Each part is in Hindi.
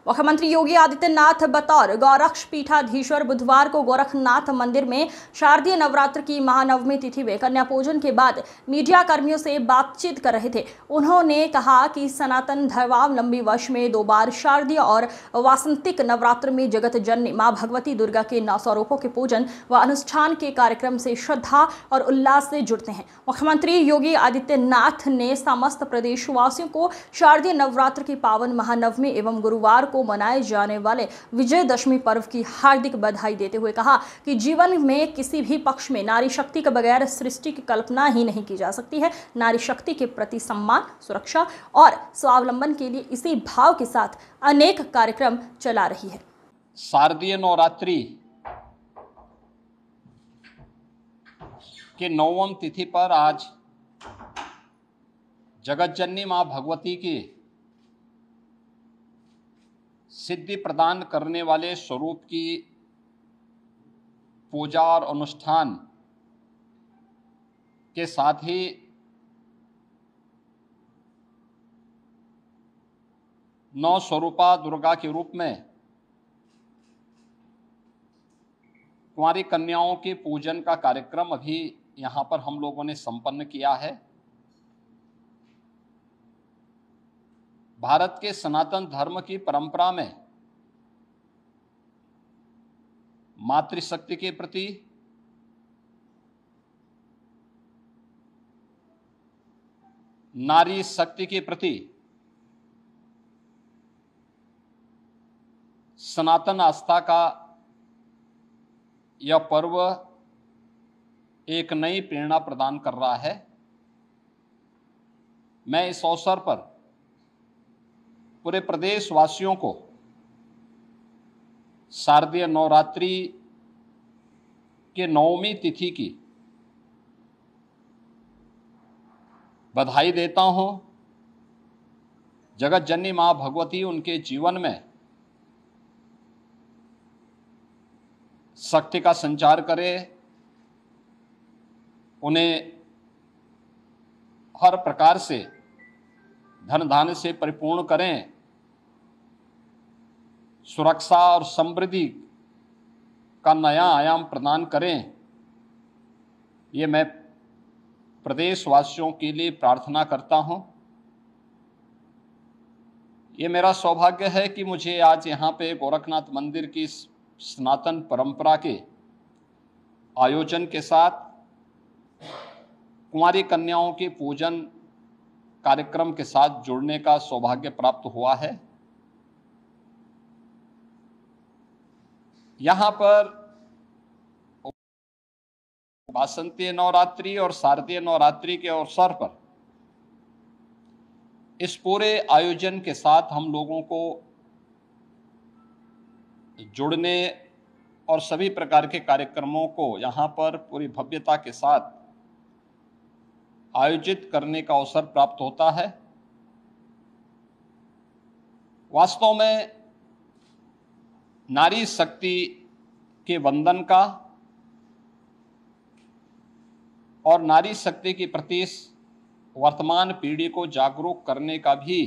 मुख्यमंत्री योगी आदित्यनाथ बतौर गौरक्ष पीठाधीश्वर बुधवार को गोरखनाथ मंदिर में शारदीय नवरात्र की महानवमी तिथि में कन्या पूजन के बाद मीडिया कर्मियों से बातचीत कर रहे थे। उन्होंने कहा कि सनातन धर्मावलंबी वर्ष में 2 बार शारदीय और वासंतिक नवरात्र में जगत जननी मां भगवती दुर्गा के 9 स्वरूपों के पूजन व अनुष्ठान के कार्यक्रम से श्रद्धा और उल्लास से जुड़ते हैं। मुख्यमंत्री योगी आदित्यनाथ ने समस्त प्रदेशवासियों को शारदीय नवरात्र की पावन महानवमी एवं गुरुवार को मनाए जाने वाले विजयदशमी पर्व की हार्दिक बधाई देते हुए कहा कि जीवन में किसी भी पक्ष में नारी शक्ति के बगैर सृष्टि की कल्पना ही नहीं की जा सकती है। नारी शक्ति के प्रति सम्मान, सुरक्षा और स्वावलंबन के लिए इसी भाव के साथ अनेक कार्यक्रम चला रही है। शारदीय नवरात्रि के 9वीं तिथि पर आज जगत जननी मां भगवती की सिद्धि प्रदान करने वाले स्वरूप की पूजा और अनुष्ठान के साथ ही नौ स्वरूपा दुर्गा के रूप में कुंवारी कन्याओं के पूजन का कार्यक्रम अभी यहाँ पर हम लोगों ने संपन्न किया है। भारत के सनातन धर्म की परंपरा में मातृशक्ति के प्रति, नारी शक्ति के प्रति सनातन आस्था का यह पर्व एक नई प्रेरणा प्रदान कर रहा है। मैं इस अवसर पर पूरे प्रदेशवासियों को शारदीय नवरात्रि के 9वीं तिथि की बधाई देता हूं। जगत जननी मां भगवती उनके जीवन में शक्ति का संचार करे, उन्हें हर प्रकार से धन धान्य से परिपूर्ण करें, सुरक्षा और समृद्धि का नया आयाम प्रदान करें। ये मैं प्रदेशवासियों के लिए प्रार्थना करता हूं। ये मेरा सौभाग्य है कि मुझे आज यहाँ पे गोरखनाथ मंदिर की सनातन परंपरा के आयोजन के साथ कुंवारी कन्याओं के पूजन कार्यक्रम के साथ जुड़ने का सौभाग्य प्राप्त हुआ है। यहाँ पर वासंतीय नवरात्रि और शारदीय नवरात्रि के अवसर पर इस पूरे आयोजन के साथ हम लोगों को जुड़ने और सभी प्रकार के कार्यक्रमों को यहाँ पर पूरी भव्यता के साथ आयोजित करने का अवसर प्राप्त होता है। वास्तव में नारी शक्ति के वंदन का और नारी शक्ति के प्रति वर्तमान पीढ़ी को जागरूक करने का भी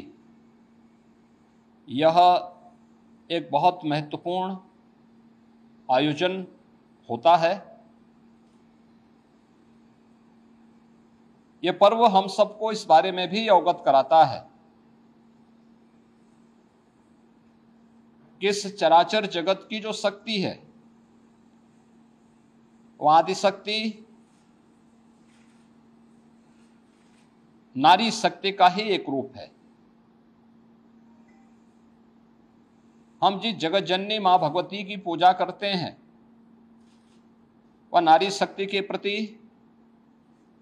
यह एक बहुत महत्वपूर्ण आयोजन होता है। यह पर्व हम सबको इस बारे में भी अवगत कराता है कि इस चराचर जगत की जो शक्ति है वो आदिशक्ति नारी शक्ति का ही एक रूप है। हम जिस जगत जननी मां भगवती की पूजा करते हैं वह नारी शक्ति के प्रति,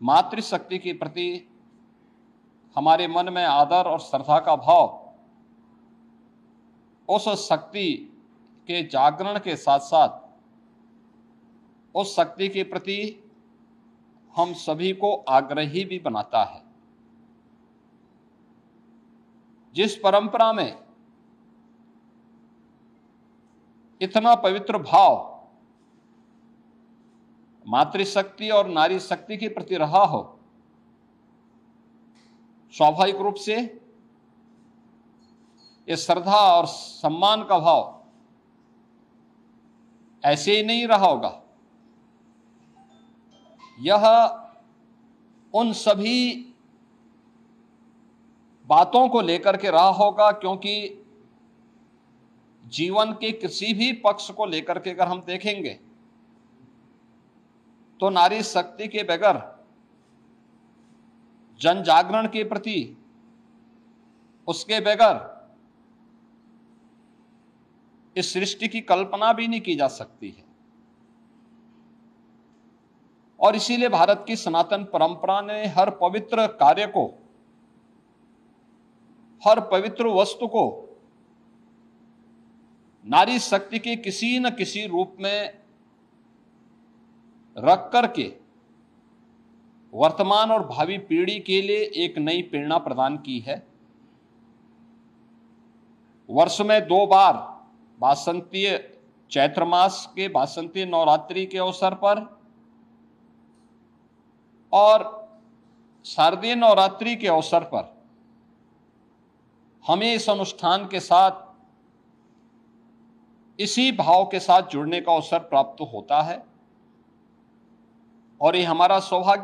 मातृशक्ति के प्रति हमारे मन में आदर और श्रद्धा का भाव उस शक्ति के जागरण के साथ साथ उस शक्ति के प्रति हम सभी को आग्रही भी बनाता है। जिस परंपरा में इतना पवित्र भाव मातृशक्ति और नारी शक्ति के प्रति रहा हो, स्वाभाविक रूप से ये श्रद्धा और सम्मान का भाव ऐसे ही नहीं रहा होगा। यह उन सभी बातों को लेकर के रहा होगा, क्योंकि जीवन के किसी भी पक्ष को लेकर के अगर हम देखेंगे तो नारी शक्ति के बगैर जन जागरण के प्रति, उसके बगैर इस सृष्टि की कल्पना भी नहीं की जा सकती है। और इसीलिए भारत की सनातन परंपरा ने हर पवित्र कार्य को, हर पवित्र वस्तु को नारी शक्ति के किसी न किसी रूप में रख करके वर्तमान और भावी पीढ़ी के लिए एक नई प्रेरणा प्रदान की है। वर्ष में 2 बार वासंतीय चैत्र मास के वासंतीय नवरात्रि के अवसर पर और शारदीय नवरात्रि के अवसर पर हमें इस अनुष्ठान के साथ, इसी भाव के साथ जुड़ने का अवसर प्राप्त होता है। और ये हमारा सौभाग्य